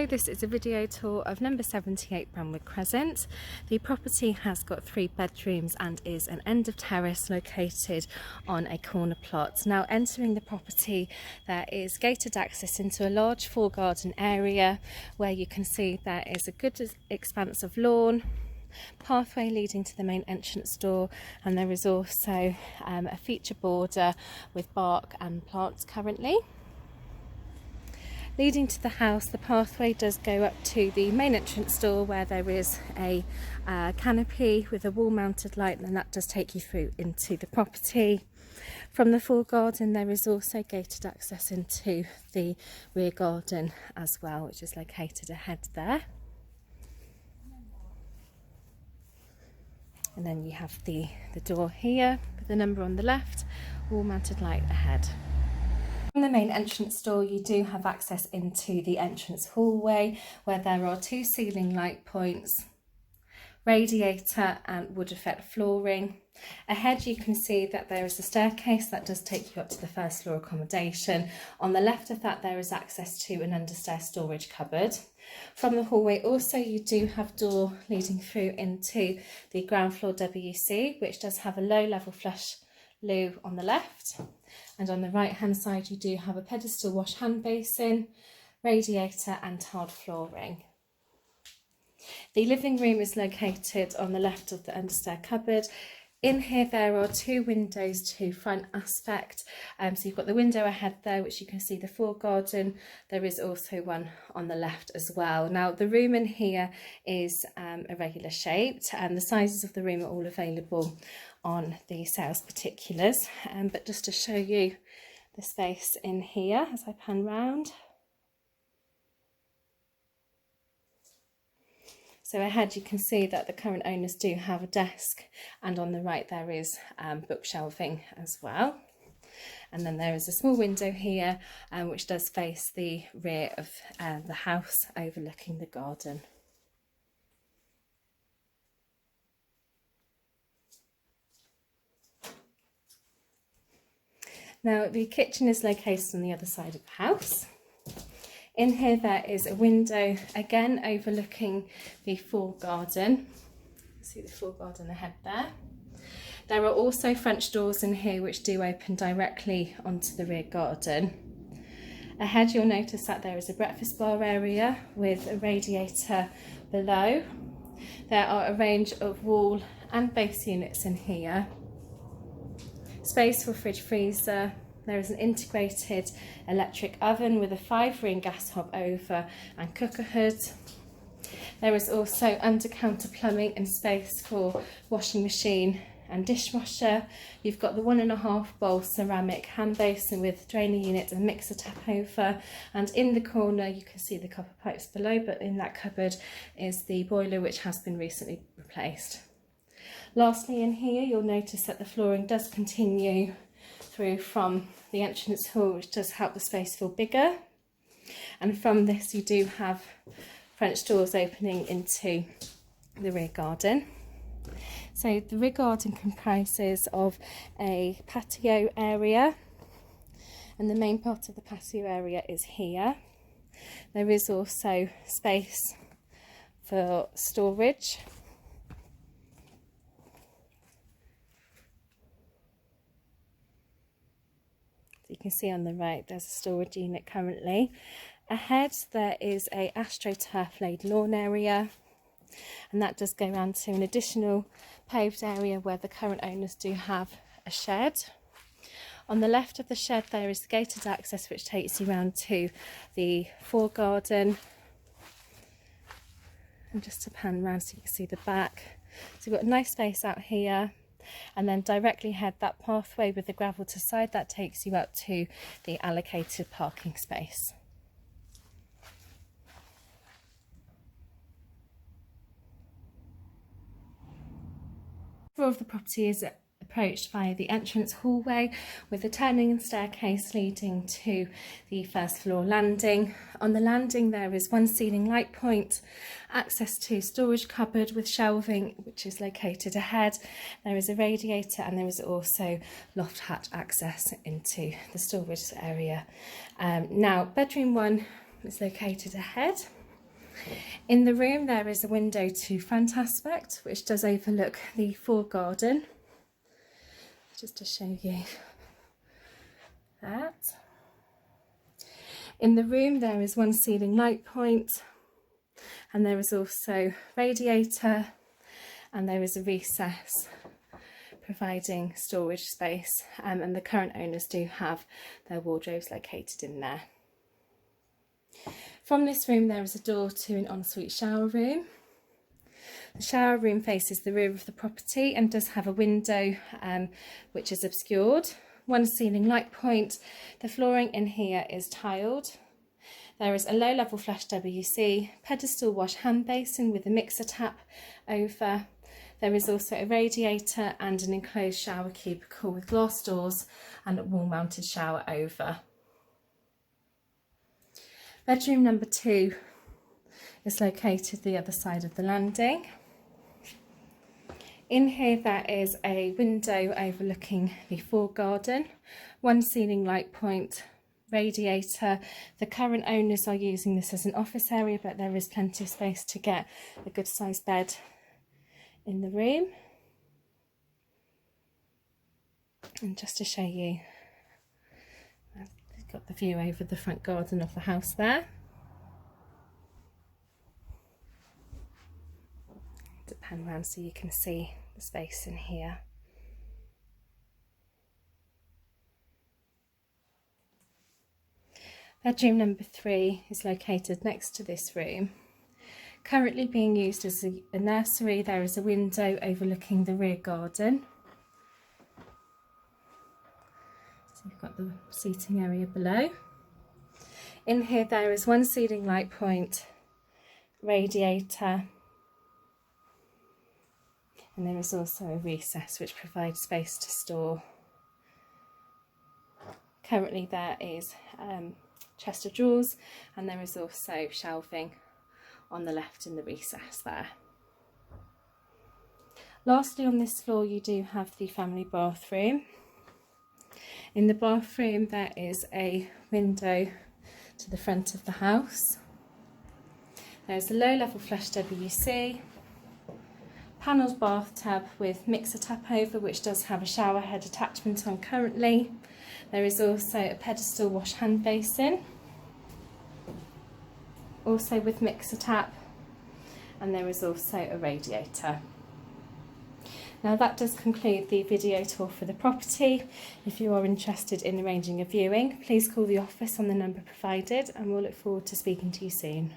Hello, this is a video tour of number 78 Brandwood Crescent. The property has got 3 bedrooms and is an end of terrace located on a corner plot. Now entering the property there is gated access into a large 4-garden area where you can see there is a good expanse of lawn, pathway leading to the main entrance door, and there is also a feature border with bark and plants currently. Leading to the house, the pathway does go up to the main entrance door where there is a canopy with a wall mounted light, and that does take you through into the property. From the full garden there is also gated access into the rear garden as well, which is located ahead there. And then you have the door here with the number on the left, wall mounted light ahead. From the main entrance door you do have access into the entrance hallway where there are 2 ceiling light points, radiator and wood effect flooring. Ahead you can see that there is a staircase that does take you up to the first floor accommodation. On the left of that there is access to an understair storage cupboard. From the hallway also you do have door leading through into the ground floor WC, which does have a low level flush loo on the left, and on the right hand side you do have a pedestal wash hand basin, radiator and tiled flooring. The living room is located on the left of the understair cupboard. In here there are 2 windows to front aspect, so you've got the window ahead there which you can see the full garden. There is also one on the left as well. Now the room in here is irregular shaped, and the sizes of the room are all available on the sales particulars, but just to show you the space in here as I pan round. So ahead you can see that the current owners do have a desk, and on the right there is bookshelving as well. And then there is a small window here which does face the rear of the house overlooking the garden. Now the kitchen is located on the other side of the house. In here there is a window again overlooking the full garden. See the full garden ahead there. There are also French doors in here which do open directly onto the rear garden. Ahead you'll notice that there is a breakfast bar area with a radiator below. There are a range of wall and base units in here. Space for fridge freezer. There is an integrated electric oven with a 5-ring gas hob over and cooker hood. There is also under-counter plumbing and space for washing machine and dishwasher. You've got the 1.5 bowl ceramic hand basin with drainer unit and mixer tap over, and in the corner you can see the copper pipes below, but in that cupboard is the boiler which has been recently replaced. Lastly, in here you'll notice that the flooring does continue through from the entrance hall, which does help the space feel bigger, and from this you do have French doors opening into the rear garden. So the rear garden comprises of a patio area, and the main part of the patio area is here. There is also space for storage. You can see on the right there's a storage unit currently. Ahead there is a astroturf laid lawn area, and that does go round to an additional paved area where the current owners do have a shed. On the left of the shed there is gated access which takes you round to the foregarden. And just to pan round so you can see the back. So you've got a nice space out here. And then directly ahead, that pathway with the gravel to side, that takes you up to the allocated parking space. The floor of the property is approached via the entrance hallway with a turning and staircase leading to the first floor landing. On the landing there is 1 ceiling light point, access to storage cupboard with shelving which is located ahead. There is a radiator, and there is also loft hatch access into the storage area. Now bedroom 1 is located ahead. In the room there is a window to front aspect which does overlook the fore garden. Just to show you that. In the room there is one ceiling light point, and there is also radiator, and there is a recess providing storage space, and the current owners do have their wardrobes located in there. From this room there is a door to an ensuite shower room. The shower room faces the rear of the property and does have a window which is obscured. One ceiling light point. The flooring in here is tiled. There is a low-level flush WC, pedestal wash hand basin with a mixer tap over. There is also a radiator and an enclosed shower cubicle with glass doors and a wall-mounted shower over. Bedroom number 2 is located the other side of the landing. In here there is a window overlooking the fore garden, one ceiling light point, radiator. The current owners are using this as an office area, but there is plenty of space to get a good sized bed in the room. And just to show you, I've got the view over the front garden of the house there. To pan around so you can see the space in here. Bedroom number 3 is located next to this room. Currently being used as a nursery, there is a window overlooking the rear garden. So you've got the seating area below. In here there is one ceiling light point, radiator, and there is also a recess which provides space to store. Currently there is chest of drawers, and there is also shelving on the left in the recess there. Lastly, on this floor you do have the family bathroom. In the bathroom there is a window to the front of the house. There's a low-level flush WC, panelled bathtub with mixer tap over, which does have a shower head attachment on currently. There is also a pedestal wash hand basin, also with mixer tap, and there is also a radiator. Now that does conclude the video tour for the property. If you are interested in arranging a viewing, please call the office on the number provided, and we'll look forward to speaking to you soon.